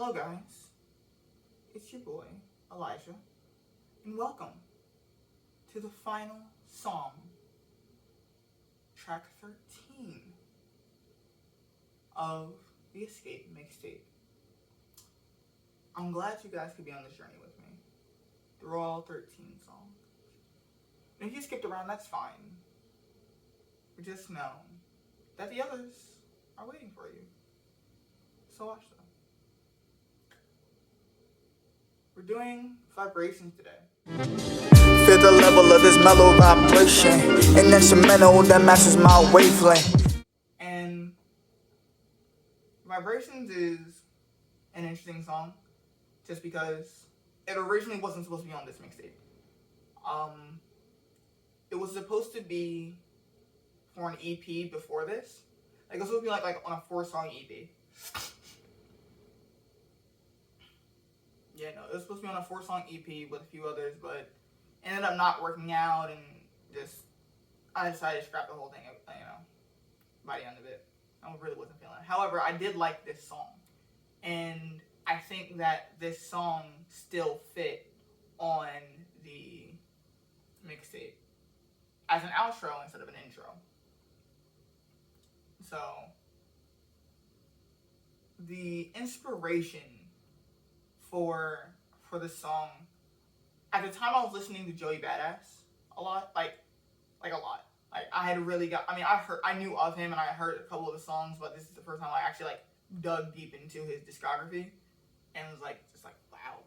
Hello guys, it's your boy, Elijah, and welcome to the final song, track 13 of the Escape mixtape. I'm glad you guys could be on this journey with me through all 13 songs. And if you skipped around, that's fine. But just know that the others are waiting for you. So watch them. We're doing vibrations today. Feel the level of this mellow vibration, an instrumental that matches my wavelength. And Vibrations is an interesting song just because it originally wasn't supposed to be on this mixtape. It was supposed to be for an EP before this. Like it was supposed to be like on a 4-song EP. Yeah, no, it was supposed to be on a 4-song EP with a few others, but ended up not working out, and just I decided to scrap the whole thing, by the end of it. I really wasn't feeling it. However, I did like this song, and I think that this song still fit on the mixtape as an outro instead of an intro. So, the inspiration for this song, at the time I was listening to Joey Badass a lot, like a lot. Like I knew of him and I heard a couple of his songs, but this is the first time I actually dug deep into his discography and was just wow,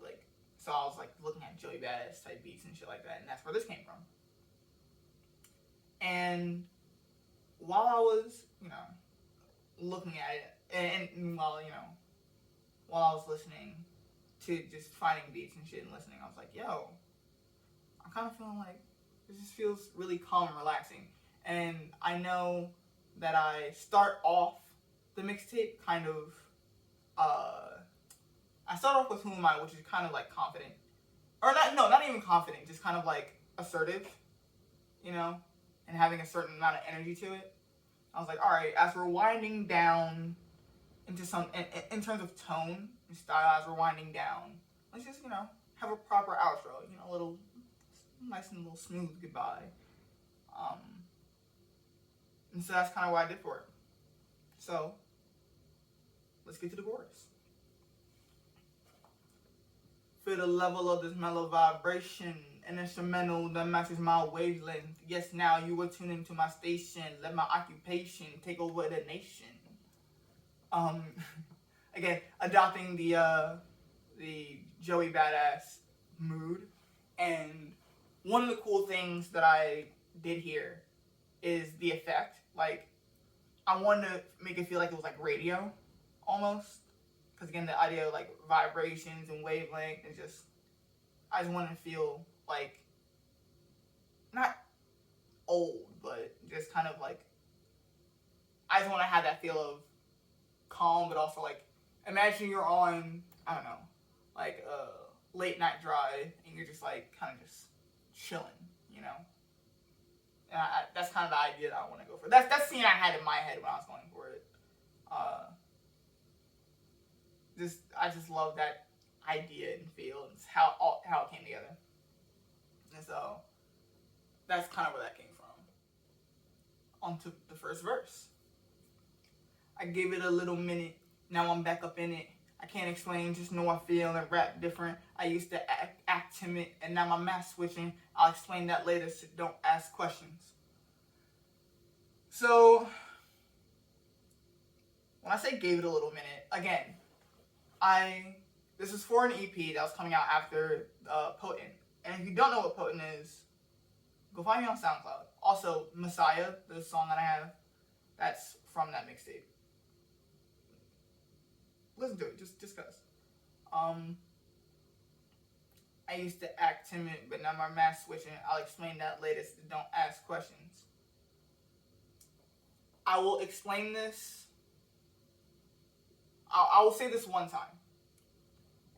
so I was looking at Joey Badass type beats and shit like that, and that's where this came from. And while I was, looking at it, and while I was listening to just finding beats and shit and listening, I was like, yo, I'm kind of feeling like this just feels really calm and relaxing. And I know that I start off the mixtape I start off with Who Am I, which is kind of confident. Or not even confident, just kind of assertive, and having a certain amount of energy to it. I was like, alright, as we're winding down into in terms of tone and style, as we're winding down, let's just, have a proper outro, a little nice and little smooth goodbye. And so that's kind of what I did for it. So, let's get to the chorus. Feel the level of this mellow vibration, an instrumental that matches my wavelength. Yes, now you are tuned into my station. Let my occupation take over the nation. Again, adopting the Joey Badass mood. And one of the cool things that I did here is the effect. I wanted to make it feel like it was radio, almost. Because again, the idea of vibrations and wavelength, and I just wanted to feel not old, but just kind of I just want to have that feel of calm, but also imagine you're on, I don't know, a late night drive, and you're just kind of just chilling, And that's kind of the idea that I want to go for. That's the scene I had in my head when I was going for it. I just love that idea and feel, and how it came together. And so that's kind of where that came from. On to the first verse. I gave it a little minute, now I'm back up in it. I can't explain, just know I feel and rap different. I used to act timid, and now my mask switching. I'll explain that later, so don't ask questions. So, when I say gave it a little minute, again, this is for an EP that was coming out after Potent. And if you don't know what Potent is, go find me on SoundCloud. Also, Messiah, the song that I have, that's from that mixtape. Listen to it, just cause. I used to act timid, but now my mask switching. I'll explain that later, so don't ask questions. I will explain this. I will say this one time.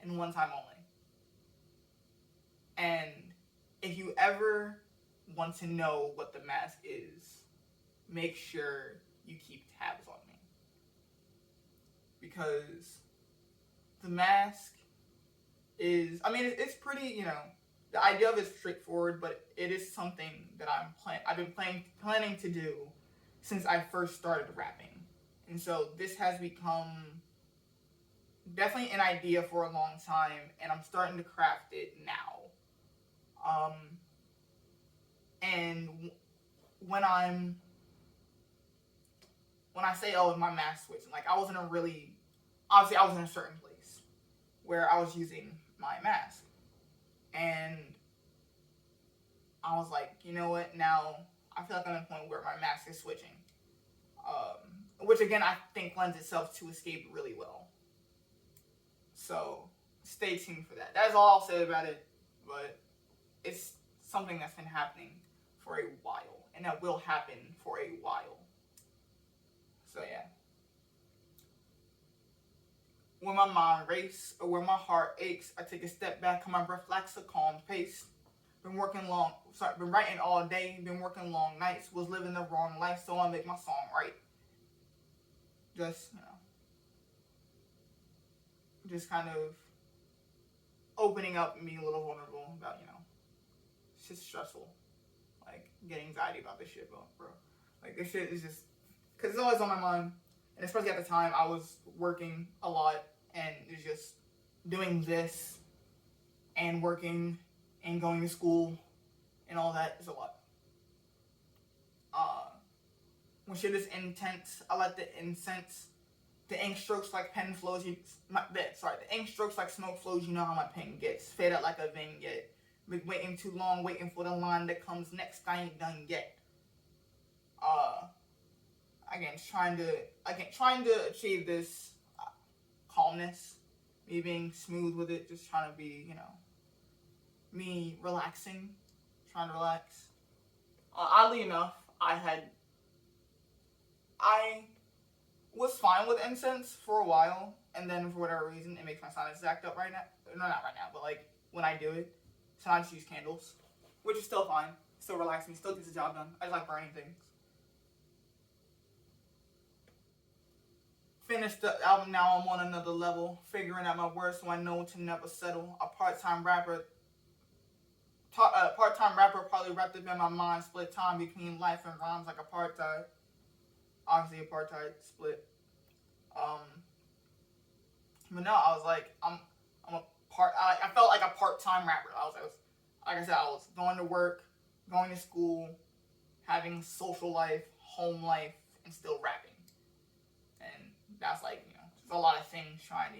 And one time only. And if you ever want to know what the mask is, make sure you keep tabs on me. Because the mask is, I mean, it's pretty, the idea of it is straightforward, but it is something that I've been planning to do since I first started rapping. And so this has become definitely an idea for a long time, and I'm starting to craft it now. And when I say, oh, my mask switching, like I was in a certain place where I was using my mask. And I was like, you know what, now I feel like I'm at a point where my mask is switching. Which again, I think lends itself to escape really well. So stay tuned for that. That's all I'll say about it, but it's something that's been happening for a while, and that will happen for a while. So yeah. When my mind races or when my heart aches, I take a step back and my breath lacks a calm pace. Been writing all day, been working long nights, was living the wrong life, so I make my song right. Just kind of opening up and being a little vulnerable about, it's just stressful. Like, get anxiety about this shit, bro. Like, this shit is just, because it's always on my mind. And especially at the time, I was working a lot, and it's just doing this and working and going to school and all that is a lot. When shit is intense, I let the incense, the ink strokes like pen flows. The ink strokes like smoke flows. You know how my pen gets. Fade out like a vignette. Been waiting too long, waiting for the line that comes next. I ain't done yet. Again, trying to achieve this calmness, me being smooth with it, just trying to be, me relaxing, trying to relax. Oddly enough, I was fine with incense for a while, and then for whatever reason, it makes my sinus act up right now. No, not right now, but like when I do it, so I just use candles, which is still fine, still relaxes me, still gets the job done. I just like burning things. Finished the album, now I'm on another level, figuring out my words so I know to never settle. A part-time rapper probably wrapped up in my mind, split time between life and rhymes like apartheid. Obviously apartheid split. But no, I was like, I felt like a part-time rapper. Like I said, I was going to work, going to school, having social life, home life, and still rapping. And that's like, just a lot of things trying to,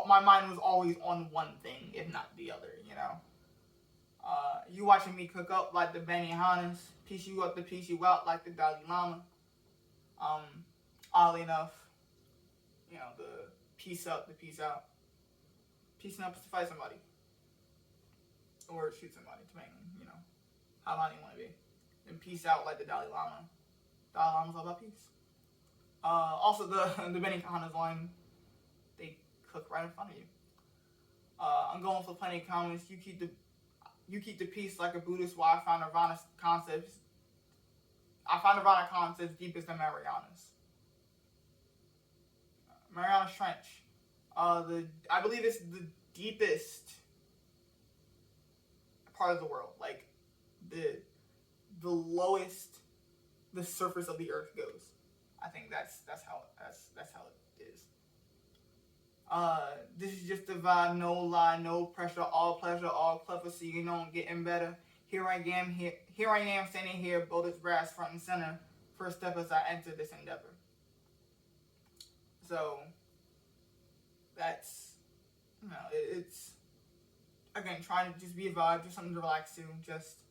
my mind was always on one thing, if not the other, You watching me cook up like the Benihana's, piece you up to piece you out like the Dalai Lama. Oddly enough, the piece up, the piece out. Piecing up is to fight somebody. Or shoot somebody, depending on, how long you want to be. And peace out like the Dalai Lama. Dalai Lama's all about peace. Also, the Benihana's line, they cook right in front of you. I'm going for plenty of comments. You keep the peace like a Buddhist while I find Nirvana concepts. I find Nirvana concepts deepest than Mariana's. Mariana Trench. I believe it's the deepest part of the world. Like the lowest the surface of the earth goes. I think that's how it is. This is just a vibe, no lie, no pressure, all pleasure, all clever, so you know I'm getting better. Here I am standing here, bold as brass, front and center, first step as I enter this endeavor. So, that's, it's, again, trying to just be a vibe, just something to relax to, just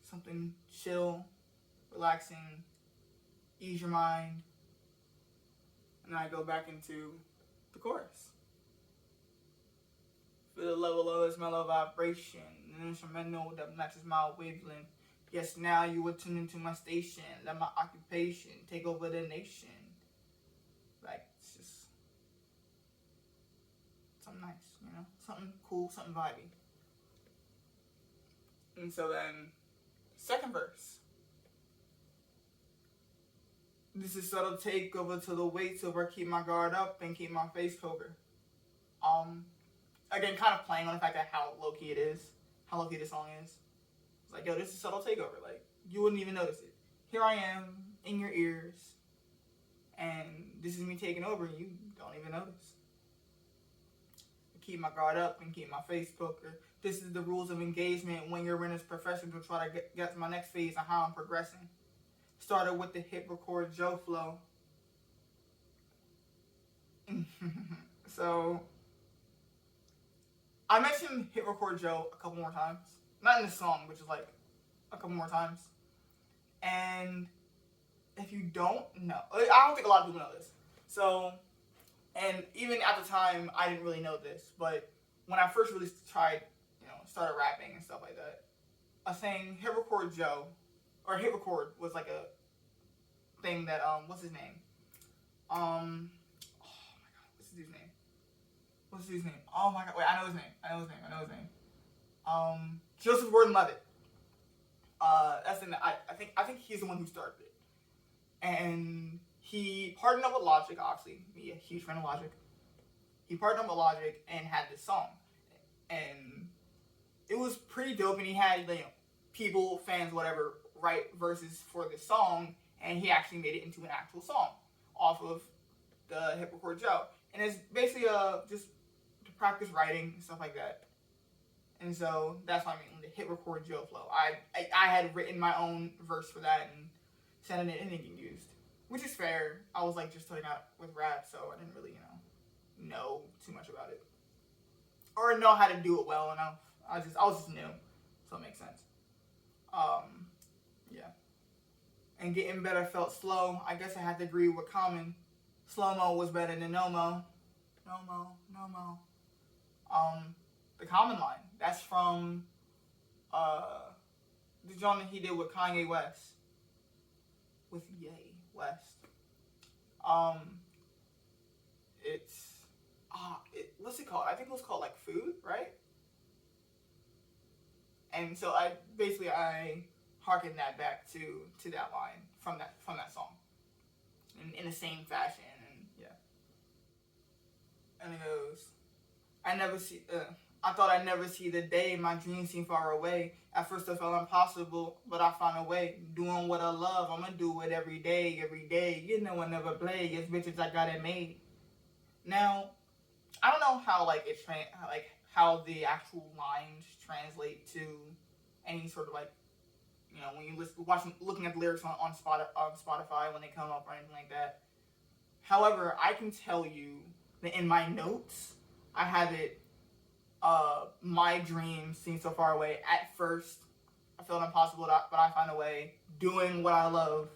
something chill, relaxing, ease your mind, and then I go back into the chorus. Feel the level of this mellow vibration, an instrumental that matches my wavelength. Yes, now you will tune into my station, let my occupation take over the nation. Like, it's just something nice, something cool, something vibey. And so then, second verse. This is subtle takeover to the weights over. Keep my guard up and keep my face poker. Again, kind of playing on the fact that how low key it is, how low key this song is. It's like, yo, this is subtle takeover. Like, you wouldn't even notice it. Here I am in your ears, and this is me taking over, and you don't even notice. Keep my guard up and keep my face poker. This is the rules of engagement when you're in this profession to try to get to my next phase of how I'm progressing. Started with the hit record Joe flow. So, I mentioned hit record Joe a couple more times. Not in this song, which is like a couple more times. And if you don't know, I don't think a lot of people know this. So, and even at the time, I didn't really know this, but when I first really tried, started rapping and stuff like that, a saying, hit record Joe, or hit record was like a thing that, what's his name? Oh my god, what's this dude's name? Oh my god, wait, I know his name. Joseph Gordon-Levitt. That's the I think he's the one who started it. And he partnered up with Logic, obviously. Me, a huge fan of Logic. He partnered up with Logic and had this song. And it was pretty dope, and he had, people, fans, whatever, write verses for this song, and he actually made it into an actual song off of the Hit Record Joe. And it's basically just to practice writing and stuff like that. And so that's what I mean, the Hit Record Joe flow. I had written my own verse for that and sending it in and getting used, which is fair. I was just starting out with rap, so I didn't really, know too much about it or know how to do it well enough. I was just new, so it makes sense. Yeah. And getting better felt slow. I guess I had to agree with Common. Slow-mo was better than no-mo. No-mo. The Common line. That's from the joint that he did with Kanye West. With Ye West. What's it called? I think it was called Food, right? And so I harkened that back to that line from that song, in the same fashion, and yeah. And it goes, I thought I'd never see the day. My dreams seem far away. At first it felt impossible, but I found a way. Doing what I love, I'ma do it every day. You know I never play. Yes, bitches, I got it made. Now, I don't know how how the actual lines translate to any sort of when you looking at the lyrics on Spotify when they come up or anything like that. However, I can tell you that in my notes, I have it. My dreams seem so far away. At first, I felt impossible, but I find a way. Doing what I love,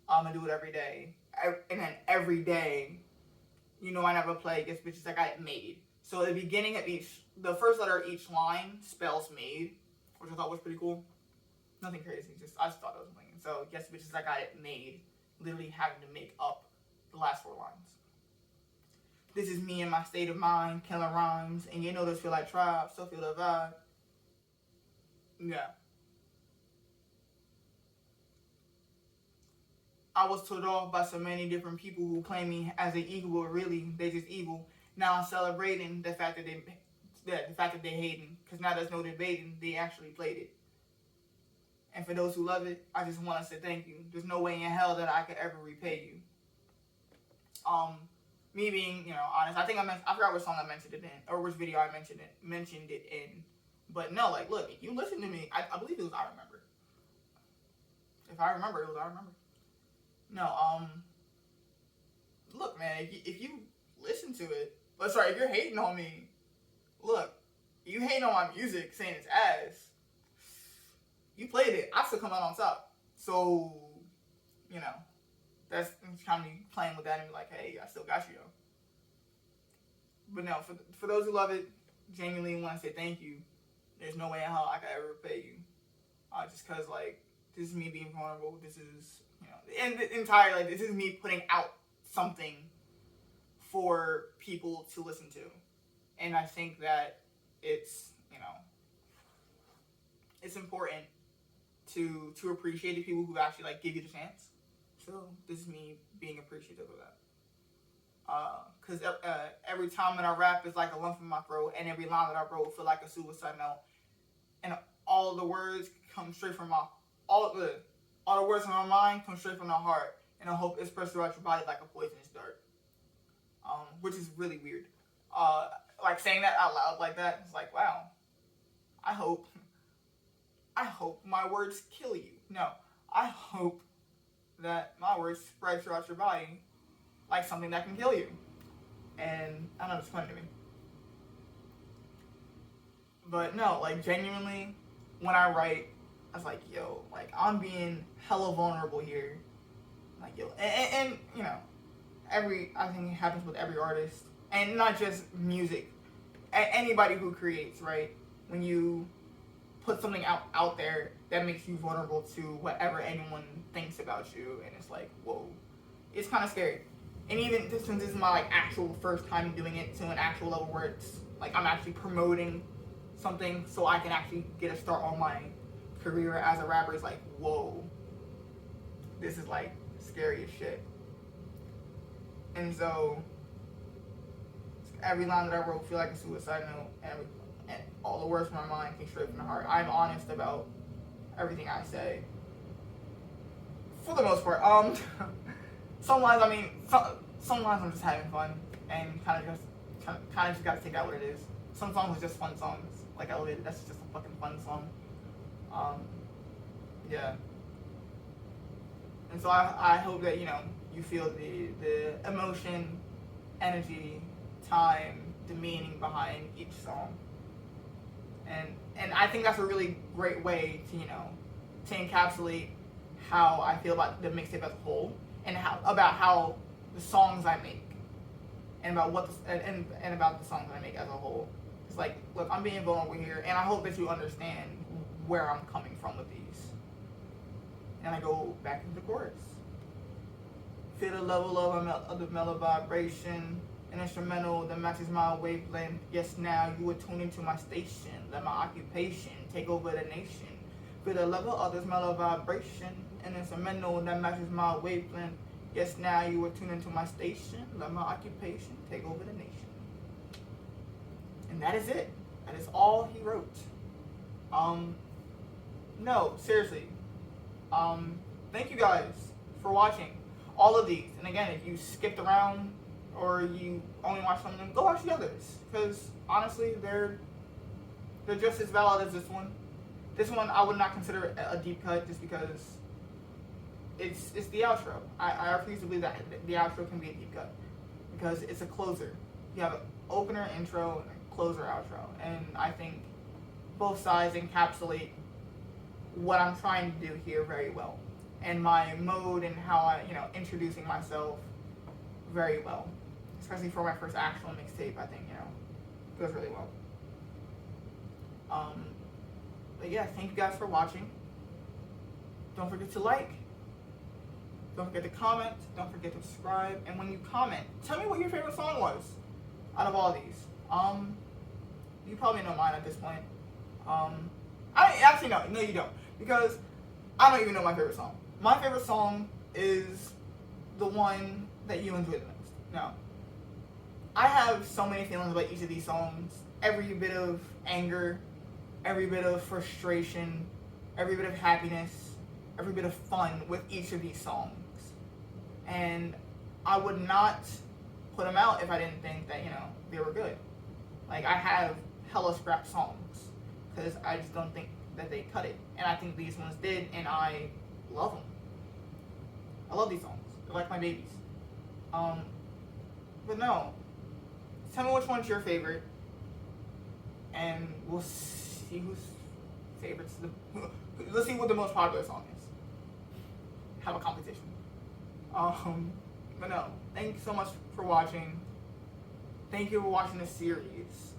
I'm gonna do it every day. And then every day, I never play against bitches that got it made. So at the beginning of the first letter of each line spells made, which I thought was pretty cool. Nothing crazy, I just thought it was something. So yes, bitches that got it made, literally having to make up the last 4 lines. This is me in my state of mind, killing rhymes, and this feel like tribe, still feel the vibe. Yeah. I was told off by so many different people who claim me as an equal, but really they just evil. Now I'm celebrating the fact that they hating, because now there's no debating. They actually played it. And for those who love it, I just want to say thank you. There's no way in hell that I could ever repay you. Me being, honest, I forgot which song I mentioned it in, or which video I mentioned it in. But no, look, if you listen to me, I believe it was I Remember. If I remember, it was I Remember. No, look, man, if you listen to it, if you're hating on me, look, you hating on my music, saying it's ass, you played it, I still come out on top. So, that's kind of me playing with that and be like, hey, I still got you, yo. But no, for those who love it, genuinely want to say thank you. There's no way in hell I could ever repay you. Just because, this is me being vulnerable. This is, and the entire, this is me putting out something for people to listen to. And I think that it's, it's important to appreciate the people who actually, give you the chance. So this is me being appreciative of that. Because every time that I rap is like a lump in my throat, and every line that I wrote feel like a suicide note, and all the words come straight from my all the words in my mind come straight from the heart, and I hope it's pressed throughout your body like a poisonous dart. Which is really weird. Like saying that out loud like that, it's like, wow. I hope my words kill you. No, I hope that my words spread throughout your body like something that can kill you. And I don't know, it's funny to me. But no, like genuinely, when I write, I was like, yo, like I'm being hella vulnerable here. Like yo, and you know, I think it happens with every artist, and not just music. Anybody who creates, right? When you put something out there that makes you vulnerable to whatever anyone thinks about you, and it's like, whoa, it's kind of scary. And even since this is my like actual first time doing it to an actual level where it's like I'm actually promoting something so I can actually get a start on my career as a rapper, it's like, whoa, this is like scary as shit. And so every line that I wrote feel like a suicide note, and all the words from my mind came straight from the heart. I'm honest about everything I say, for the most part. Some lines, I mean, some lines I'm just having fun, and kind of just gotta take out what it is. Some songs are just fun songs, like Elevated. That's just a fucking fun song. Yeah. And so I hope that you feel the emotion, energy, time, the meaning behind each song. And I think that's a really great way to encapsulate how I feel about the mixtape as a whole, and about how the songs I make, and about and about the songs I make as a whole. It's like, look, I'm being vulnerable here, and I hope that you understand where I'm coming from with these. And I go back into the chorus. Feel the level of the mellow vibration, an instrumental that matches my wavelength. Yes, now you are tuned into my station. Let my occupation take over the nation. Feel the level of this mellow vibration, an instrumental that matches my wavelength. Yes, now you are tuned into my station. Let my occupation take over the nation. And that is it. That is all he wrote. No, seriously. Thank you guys for watching all of these. And again, if you skipped around or you only watched some of them, go watch the others. Because honestly, they're just as valid as this one. This one I would not consider a deep cut just because it's the outro. I refuse to believe that the outro can be a deep cut because it's a closer. You have an opener, intro, and a closer, outro. And I think both sides encapsulate what I'm trying to do here very well, and my mode and how I, introducing myself very well, especially for my first actual mixtape. I think goes really well. But yeah, thank you guys for watching. Don't forget to like. Don't forget to comment. Don't forget to subscribe. And when you comment, tell me what your favorite song was out of all these. You probably know mine at this point. No, you don't, because I don't even know my favorite song. My favorite song is the one that you enjoy the most. No. I have so many feelings about each of these songs. Every bit of anger, every bit of frustration, every bit of happiness, every bit of fun with each of these songs. And I would not put them out if I didn't think that, they were good. Like, I have hella scrap songs because I just don't think that they cut it. And I think these ones did, and I love them. I love these songs. They're like my babies. But no. Tell me which one's your favorite, and we'll see whose favorite's let's see what the most popular song is. Have a competition. But no. Thank you so much for watching. Thank you for watching this series.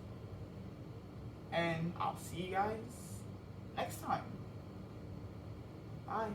And I'll see you guys next time. Bye.